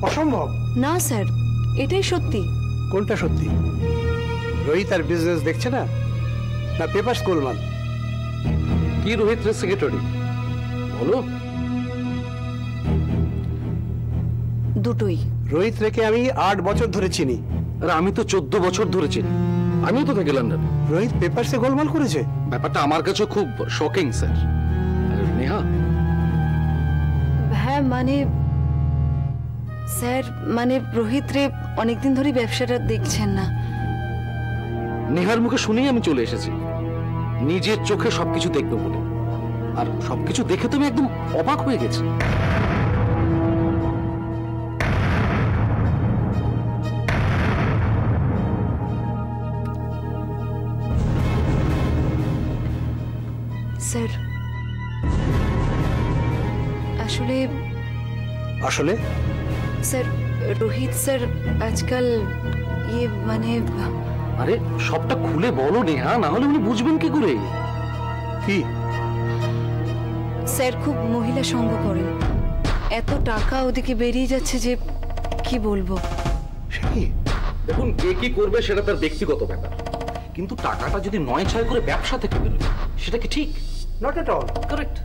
অসম্ভব। না স্যার, এটাই সত্যি। কোনটা সত্যি? রোহিত আর বিজনেস দেখছে না, না পেপারস গোলমাল? কি রোহিতের সেক্রেটারি বলো? দুটোই। রোহিত রেখে আমি 8 বছর ধরে চিনি। আর আমি তো 14 বছর ধরে চিনি। আমিও তো থাকি লন্ডনে। রোহিত পেপারসে গোলমাল করেছে? ব্যাপারটা আমার কাছে খুব শকিং স্যার। নেহা, হ্যাঁ মানে স্যার, মানে রোহিত রে অনেকদিন ধরে ব্যবসাটা দেখছেন না। নেহার মুখে শুনেই আমি চলে এসেছি নিজের চোখে সবকিছু দেখবো বলে। আর সবকিছু দেখে তুমি একদম অবাক হয়ে গেছি। স্যার আসলে আসলে স্যার, রোহিত স্যার আজকাল মানে আরে সবটা খুলে বলো নেহা, না হলে উনি বুঝবেন কি করে? কি? স্যার খুব মহিলা সঙ্গ করেন। এত টাকা ওদিকে বেরিয়ে যাচ্ছে যে কি বলবো। দেখুন, কে কি করবে সেটা তার ব্যক্তিগত ব্যাপার, কিন্তু টাকাটা যদি 9-6 করে ব্যবসা থেকে বেরোয় সেটা কি ঠিক? Not at all correct.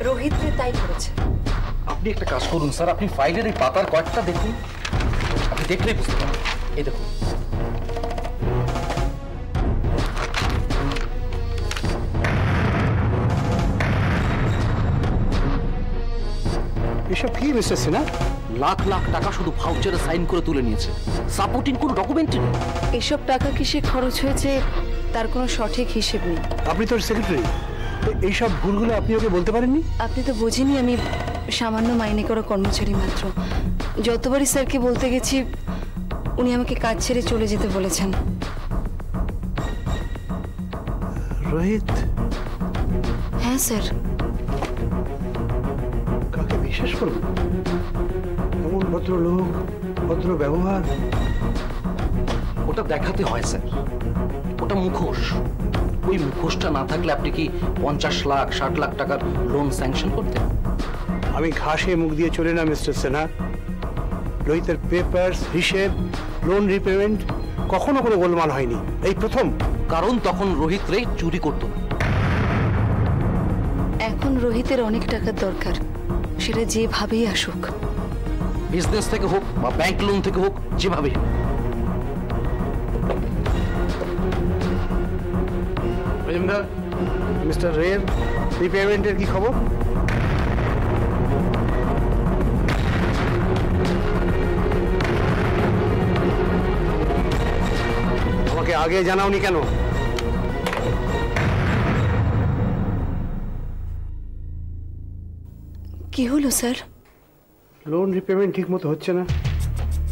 Rohit রে তাই করেছে। আপনি একটা কাজ করুন স্যার, আপনি ফাইলের এই পাতার কয়েকটা দেখুন, আপনি দেখলেই বুঝতে পারবেন। এই দেখুন, এসব কি মিস্টার সিনহা? লাখ লাখ টাকা শুধু ভাউচারে সাইন করে তুলে নিয়েছে, সাপোর্টিং কোনো ডকুমেন্টই নেই। এসব টাকা কিসে খরচ হয়েছে তার কোনো সঠিক হিসেব নেই। আপনি তো সেক্রেটারি, এইসব ভুলগুলো আপনি ওকে বলতে পারেননি? আপনি তো বোঝেনি আমি সামান্য মাইনে করা কর্মচারী মাত্র। যতবারই স্যারকে বলতে গেছি উনি আমাকে কাজ ছেড়ে চলে যেতে বলেছেন। রোহিত? হ্যাঁ স্যার। কাকে বিশ্বাস করব? এমন ভদ্রলোক, ভদ্র ব্যবহার। ওটা দেখাতে হয় স্যার, ওটা মুখোশ। ওই মুখোশটা না থাকলে আপনি কি 50 লাখ 60 লাখ টাকার লোন স্যাংশন করতেন? আমি ঘাসে মুখ দিয়ে চলে না মিস্টার সিনহা। রোহিতের পেপারস, হিসেব, লোন রিপেমেন্ট কখনো কোনো গোলমাল হয়নি, এই প্রথম। কারণ তখন রোহিত রে চুরি করতো না। এখন রোহিতের অনেক টাকার দরকার, সেটা যেভাবেই আসুক। বিজনেস থেকে হোক বা ব্যাংক লোন থেকে হোক, যেভাবেই হোক। মজুমদার, মিস্টার রের রিপেমেন্টের কি খবর? আমাকে আগে জানাওনি কেন? কি হলো স্যার? লোন রিপেমেন্ট ঠিক মতো হচ্ছে না।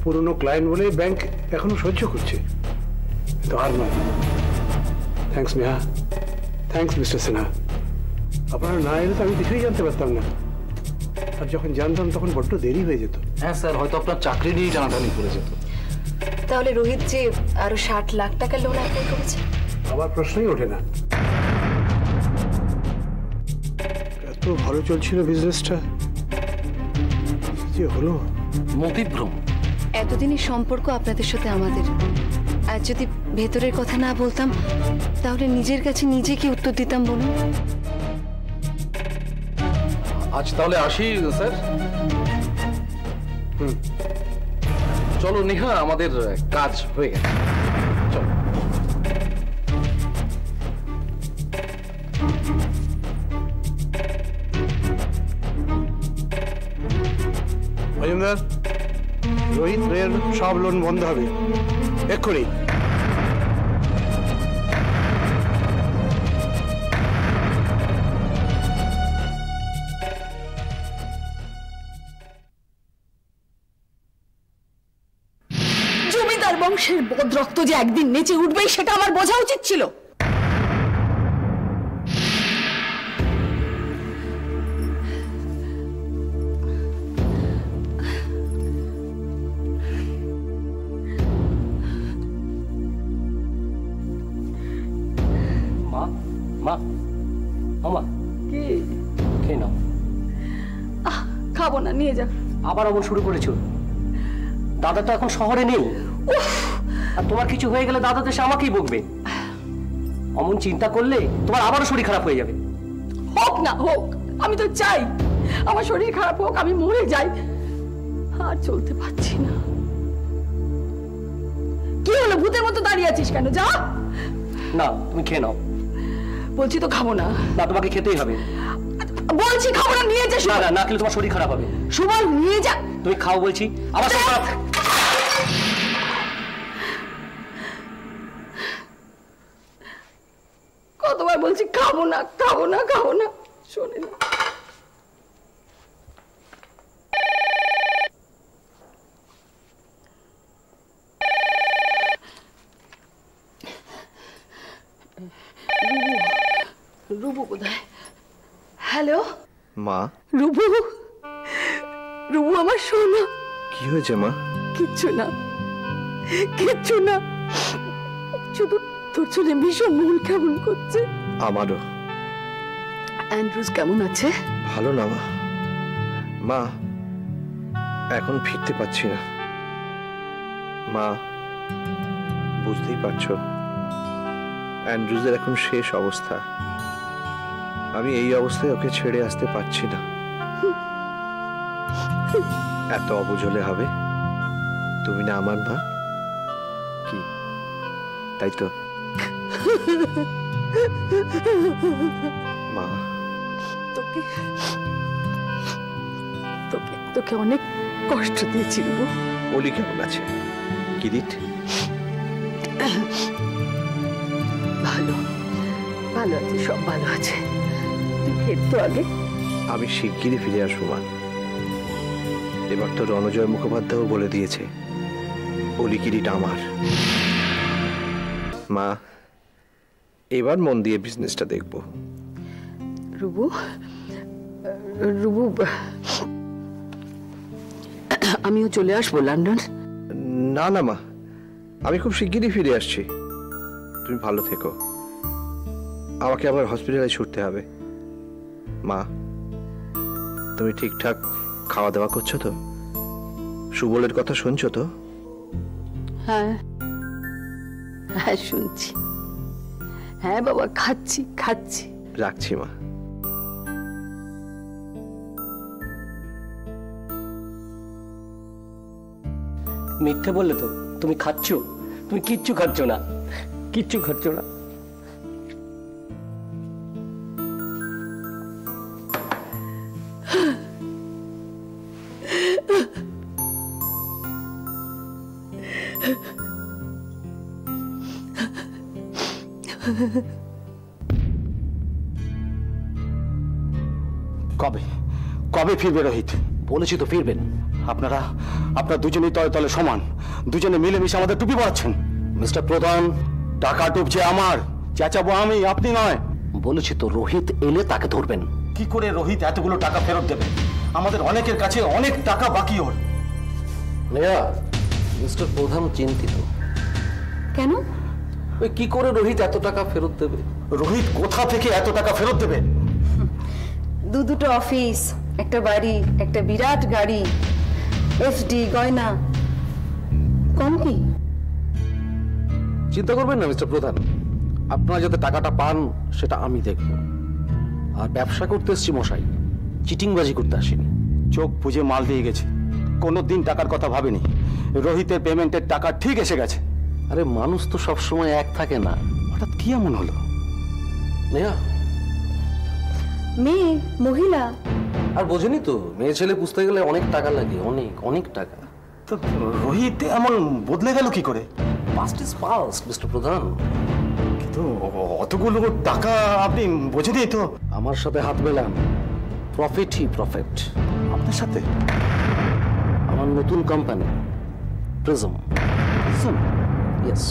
পুরনো ক্লায়েন্ট বলে ব্যাংক এখনো সহ্য করছে, তো আর নয়। Thanks Neha, thanks mister Sinha. আপনারা না এলে তো আমি কিছুই জানতে পারতাম না, আর যখন জানতাম তখন বড্ড দেরি হয়ে যেত। হ্যাঁ স্যার, হয়তো আপনার চাকরি নিয়েই টানাটানি করে যেত। তাহলে রোহিত যে আরো 60 লাখ টাকা লোন অ্যাপ্লাই করেছে, আবার প্রশ্নই ওঠে না। এত ভালো চলছিল বিজনেসটা, যে হলো মতিভ্রম। এতদিনের সম্পর্ক আপনাদের সাথে আমাদের, আর যদি ভেতরের কথা না বলতাম তাহলে নিজের কাছে নিজে কি উত্তর দিতাম বলুন? আজ তাহলে আসি স্যার। চলো নেহা, আমাদের কাজ হয়ে গেছে, চলো। মজুমদার, রোহিত রের সব লোন বন্ধ হবে এক্ষুনি। জমিদার বংশের বদরক্ত যে একদিন নেচে উঠবেই সেটা আমার বোঝা উচিত ছিল। মা, মা, আমা, কি খেয়ে নাও। খাবো না, নিয়ে যা। আবার অমন শুরু করেছো? দাদা তো এখন শহরে নেই। আর তোমার কিছু হয়ে গেলে দাদা তো এসে আমাকেই বকবে। অমন চিন্তা করলে তোমার আবারও শরীর খারাপ হয়ে যাবে। হোক না হোক, আমি তো চাই আমার শরীর খারাপ হোক, আমি মরে যাই। আর চলতে পারছি না। কি হলো, ভূতের মতো দাঁড়িয়ে আছিস কেন? যা। না, তুমি খেয়ে নাও। বলছি তো খাবো না। না, তোমাকে খেতেই হবে। বলছি খাবো না, নিয়ে যা। না না, না খেলে তোমার শরীর খারাপ হবে। সুবল, নিয়ে যা। তুমি খাও বলছি। আমার শরীর খারাপ। কতবার বলছি খাবো না, খাবো না, খাবো না, শোনে না। রুবু কোথায়? হ্যালো মা। রুবু, রুবু আমার সোনা। কি হয়েছে মা? কিচ্ছু না, কিচ্ছু না, শুধু তোর জন্য ভীষণ মন কেমন করছে। আমারও। অ্যান্ড্রুজ কেমন আছে? ভালো না মা। মা, এখন ফিরতে পারছি না। মা, বুঝতেই পারছো অ্যান্ড্রুজের এখন শেষ অবস্থা। আমি এই অবস্থায় ওকে ছেড়ে আসতে পারছি না। এত অবুঝ হলে হবে? তুমি না আমার মা? কি তাই তো? মা, তোকে তোকে তোকে অনেক কষ্ট দিয়েছি রুবু। অলি কেমন আছে? কিরিট? ভালো, ভালো আছে, সব ভালো আছে। তুই ফের তো আগে। আমি শিগগিরই ফিরে আসবো মা। এবার তো রণজয় মুখোপাধ্যায়ও বলে দিয়েছে অলি কিরিট আমার। মা, এবার মন দিয়ে বিজনেসটা দেখবো। রুবু, রুবু, আমিও চলে আসবো লন্ডন। না না মা, আমি খুব শিগগিরই ফিরে আসছি। তুমি ভালো থেকো। আমাকে আবার হসপিটালে ছুটতে হবে। মা, তুমি ঠিকঠাক খাওয়া দাওয়া করছো তো? সুবলের কথা শুনছো তো? হ্যাঁ হ্যাঁ, শুনছি। হ্যাঁ বাবা, খাচ্ছি খাচ্ছি। রাখছি মা। মিথ্যে বললে তো। তুমি খাচ্ছো? তুমি কিচ্ছু খাচ্ছ না, কিচ্ছু খাচ্ছ না। কবে কবে ফিরবে রোহিত? বলেছি তো ফিরবেন। আপনারা দুজনেই তলে তলে সমান। দুজনে মিলেমিশে আমাদের টুপি পড়াচ্ছেন। মিস্টার প্রধান, টাকা ডুবছে আমার, চেঁচাবো আমি, আপনি নয়। বলেছি তো রোহিত এলে তাকে ধরবেন। কি করে রোহিত এতগুলো টাকা ফেরত দেবে? আমাদের অনেকের কাছে অনেক টাকা বাকি ওর। নেয়া, মিস্টার প্রধান চিন্তিত। কেন? ওই কি করে রোহিত এত টাকা ফেরত দেবে? রোহিত কোথা থেকে এত টাকা ফেরত দেবে? দুটো অফিস, একটা বাড়ি, একটা বিরাট গাড়ি, এফডি, গয়না, কম কি? চিন্তা করবেন না মিস্টার প্রধান, আপনারা যাতে টাকাটা পান সেটা আমি দেখব। আর ব্যবসা করতে এসছি মশাই, চিটিংবাজি করতে আসিনি। চোখ বুঝে মাল দিয়ে গেছে, কোনোদিন টাকার কথা ভাবেনি। রোহিতের পেমেন্টের টাকা ঠিক এসে গেছে। আরে মানুষ তো সবসময় এক থাকে না। হঠাৎ কি এমন হলো? নেহা, মেয়ে, মহিলা। আর বোঝেনি তো, মেয়ে ছেলে পুষতে গেলে অনেক টাকা লাগে, অনেক অনেক টাকা। তো রোহিত এমন বদলে গেল কি করে? পাস্ট ইজ পাস্ট মিস্টার প্রধান। কিন্তু অতগুলো টাকা আপনি বোঝেনি তো? আমার সাথে হাত মেলান, প্রফিটই প্রফিট। আপনার সাথে? আমার নতুন কোম্পানি প্রিজম। ইয়েস,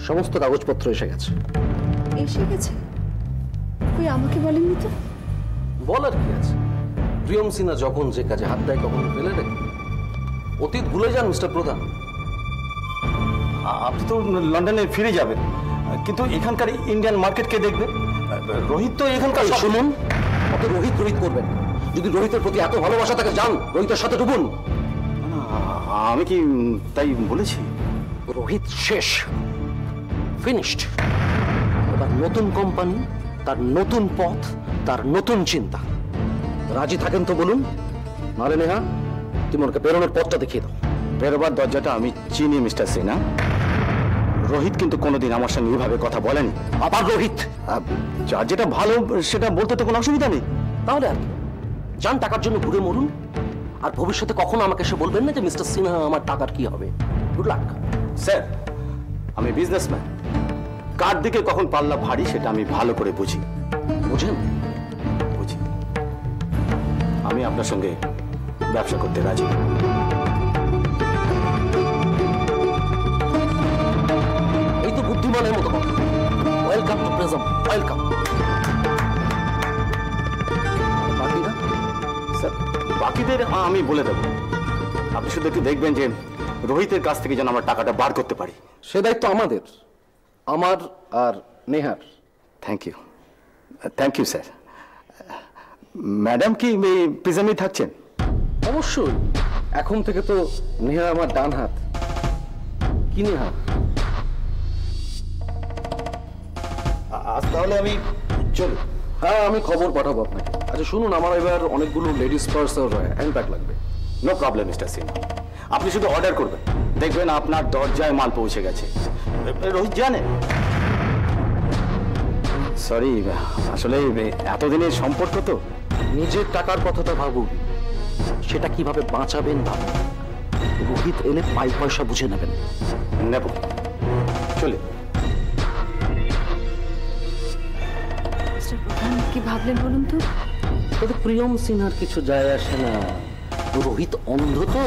সমস্ত কাগজপত্র এসে গেছে। এসে গেছে? কই আমাকে বলেননি তো? বলার কি আছে? প্রিয়ম সিনহা যখন যে কাজে হাত দেয় কখনো ফেলে দেয়? অতীত ভুলে যান মিস্টার প্রধান। আপনি তো লন্ডনে ফিরে যাবেন, কিন্তু এখানকার ইন্ডিয়ান মার্কেট কে দেখবে? রোহিত তো এখানকার। শুনুন, অত রোহিত রোহিত করবেন। যদি রোহিতের প্রতি এত ভালোবাসা থাকে, যান রোহিতের সাথে ডুবুন। আমি কি তাই বলেছি? রোহিত শেষ, ফিনিশড। এবার নতুন কোম্পানি, তার নতুন পথ, তার নতুন চিন্তা। রাজি থাকেন তো বলুন, নাহলে নেহা তুমি ওকে বেরোনোর পথটা দেখিয়ে দাও। বেরোবার দরজাটা আমি চিনি মিস্টার সিনহা। রোহিত কিন্তু কোনোদিন আমার সঙ্গে এভাবে কথা বলেনি। আবার রোহিত? যার যেটা ভালো সেটা বলতে তো কোনো অসুবিধা নেই। তাহলে আর কি, যান টাকার জন্য ঘুরে মরুন, আর ভবিষ্যতে কখনো আমাকে এসে বলবেন না যে মিস্টার সিনহা আমার টাকার কি হবে। Good luck. স্যার, আমি বিজনেসম্যান, কার দিকে কখন পাল্লা ভারী সেটা আমি ভালো করে বুঝি। বুঝেন? বুঝি। আমি আপনার সঙ্গে ব্যবসা করতে রাজি। এই তো বুদ্ধিমানের মতো কথা। Welcome to prism, welcome. বাকিরা? স্যার, বাকিদের আমি বলে দেবো। আপনি শুধু একটু দেখবেন যে রোহিতের কাছ থেকে যেন আমরা টাকাটা বার করতে পারি। সে দায়িত্ব আমাদের, আমার আর নেহার। Thank you, thank you sir. Madam কি প্রিজমেই থাকছেন? অবশ্যই, এখন থেকে তো নেহা আমার ডান হাত। কি নেহা? আজ তাহলে আমি চলি। হ্যাঁ, আমি খবর পাঠাবো আপনাকে। আচ্ছা শুনুন, আমার এবার অনেকগুলো লেডিস পার্স আর হ্যান্ড ব্যাগ লাগবে। নো প্রবলেম মিস্টার সিং, আপনি শুধু অর্ডার করবেন, দেখবেন আপনার দরজায় মাল পৌঁছে গেছে। রোহিত জানে? সরি, আসলে এতদিনের সম্পর্ক তো। নিজের টাকার কথাটা ভাবুন, সেটা কিভাবে বাঁচাবেন ভাবুন। রোহিত এলে পাই পয়সা বুঝে নেবেন। নেব, চলে। মিস্টার প্রধান, কি ভাবলেন বলুন তো? তবে প্রিয়ম সিনহার কিছু যায় আসে না। রোহিত অন্ধ তো,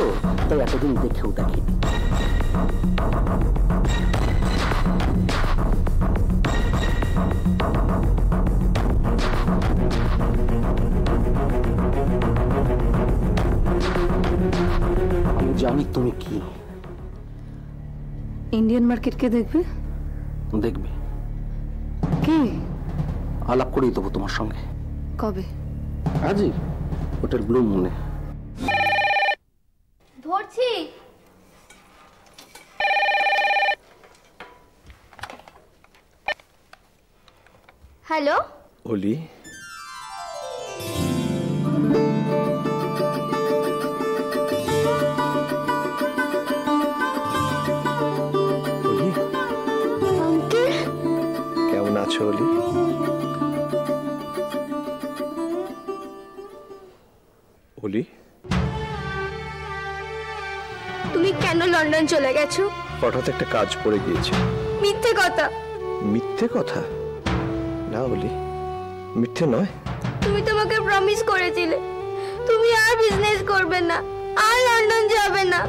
তাই এতদিন দেখেও দেখেনি। আমি জানি তুমি কি। ইন্ডিয়ান মার্কেটকে দেখবে? দেখবে, কি আলাপ করেই দেবো তোমার সঙ্গে। কবে? আজই, হোটেল ব্লু মুনে। ধরছি। হ্যালো, ওলি, ওলি, আঙ্কেল। কেমন আছো ওলি? ওলি, তুমি কেন লন্ডন চলে গেছো? হঠাৎ একটা কাজ পড়ে গিয়েছে। মিথ্যে কথা। মিথ্যে কথা না ওলি, মিথ্যে নয়। তুমি তোমাকে প্রমিস করেছিলে তুমি আর বিজনেস করবে না, আর লন্ডন যাবে না।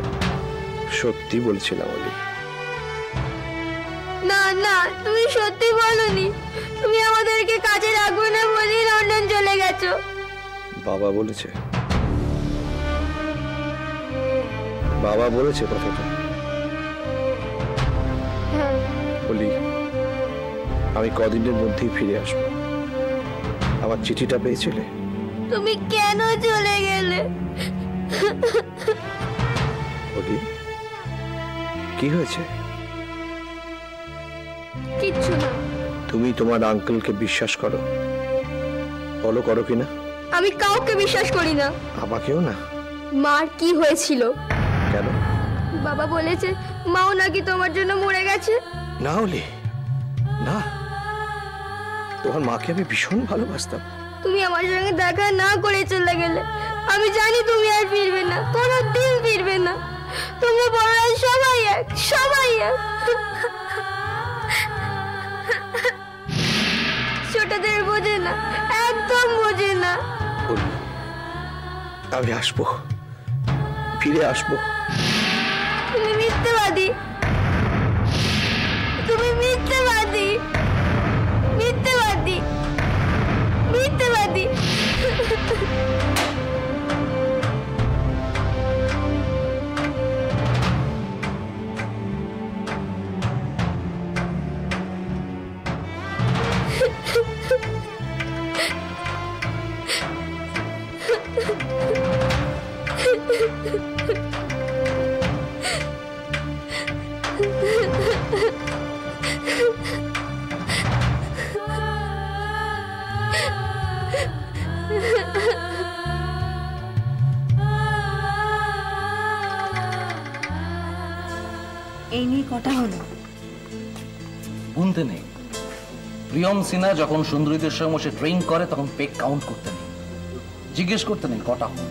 সত্যি বলছিলাম ওলি। না না, তুমি সত্যি বলনি। তুমি আমাদেরকে কাজে রাখবে না বলেই লন্ডন চলে গেছো। বাবা বলেছে, বাবা বলেছে কথাটা। হ্যাঁ, বলি, আমি কদিনের মধ্যেই ফিরে আসবো। আমার চিঠিটা পেয়েছিলে? তুমি কেন চলে গেলে? বলি, কি হয়েছে? কিচ্ছু না। তুমি তোমার আঙ্কেলকে বিশ্বাস করো? বলো, করো কিনা? আমি কাউকে বিশ্বাস করি না। আমাকেও না। মার কি হয়েছিল? কেন? বাবা বলেছে মাও নাকি তোমার জন্য মরে গেছে। না ওলি, না, তোমার মাকে আমি ভীষণ ভালোবাসতাম। তুমি আমার সঙ্গে দেখা না করে চলে গেলে। আমি জানি তুমি আর ফিরবে না, কোনোদিন ফিরবে না। তোমরা বড়রা সবাই এক, সবাই এক। ছোটদের বোঝে না, একদম বোঝে না। ওলি, আমি আসবো, ফিরে আসবো। তুমি মিথ্যেবাদী, তুমি মিথ্যেবাদী, মিথ্যেবাদী, মিথ্যেবাদী। কটা হলো? গুনতে নেই। প্রিয়ম সিনহা যখন সুন্দরীদের সঙ্গে বসে ড্রিঙ্ক করে তখন পেক কাউন্ট করতে নেই, জিজ্ঞেস করতে নেই কটা হলো।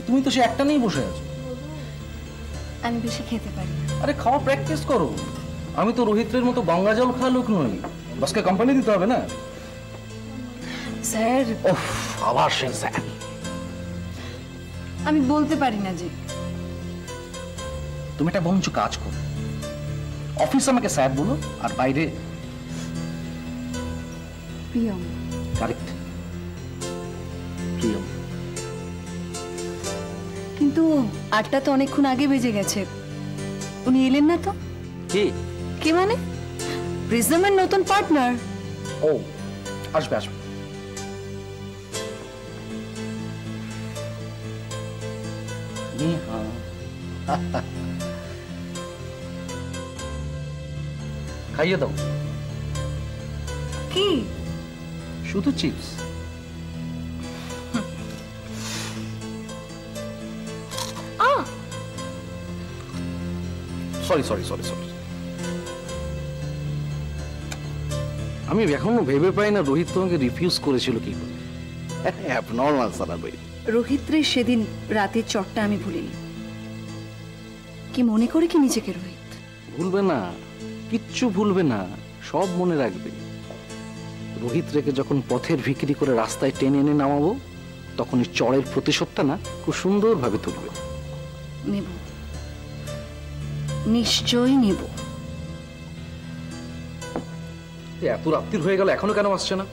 তুমি তো সে একটা নিয়েই বসে আছো। আমি বেশি খেতে পারি না। আরে খাওয়া প্র্যাকটিস করো। আমি তো রোহিতের মতো গঙ্গা জল খাওয়া লোক নই, বসকে কোম্পানি দিতে হবে না। স্যার ওফ, আবার সে স্যার। আমি বলতে পারি না যে। তুমি একটা বঞ্চ কাজ করো, অফিস আমাকে স্যার বলো আর বাইরে প্রিয়ম। কারেক্ট, প্রিয়ম। কিন্তু 8টা তো অনেকক্ষণ আগে বেজে গেছে, উনি এলেন না তো? কে? কে মানে? প্রিজমের নতুন পার্টনার। ও, আসবে আসবে। খাইয়ে দাও। কি? শুধু chips. Sorry sorry sorry sorry. আমি এখনো ভেবে পাই না রোহিত তোমাকে রিফিউজ করেছিল কি করে। অ্যাবনর্মাল সারা ভাই। রোহিত্রে সেদিন রাতের চটটা আমি ভুলিনি। কি মনে করে কি নিজেকে রোহিত? ভুলবে না, কিচ্ছু ভুলবে না, সব মনে রাখবে। রোহিত রেখে যখন পথের ভিকিরি করে রাস্তায় টেনে এনে নামাবো তখন এই চড়ের প্রতিশোধটা না খুব সুন্দরভাবে তুলবে। নেব, নিশ্চয়ই নেব। এত রাত্রির হয়ে গেল এখনো কেন আসছে না?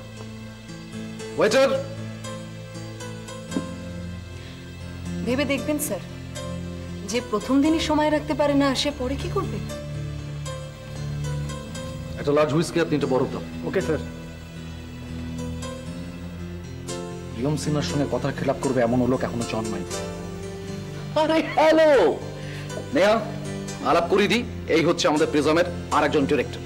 ওয়েটার! ভেবে দেখবেন স্যার, যে প্রথম দিনই সময় রাখতে পারে না সে পরে কি করবে? একটা লার্জ হুইস্কি আর 3টে বরফ দাও। Okay sir. প্রিয়ম সিনহার সঙ্গে কথার খেলাপ করবে এমন লোক এখনো জন্মায়নি। আরে হ্যালো নেহা, আলাপ করিয়ে দিই, এই হচ্ছে আমাদের প্রিজমের আর একজন ডিরেক্টর।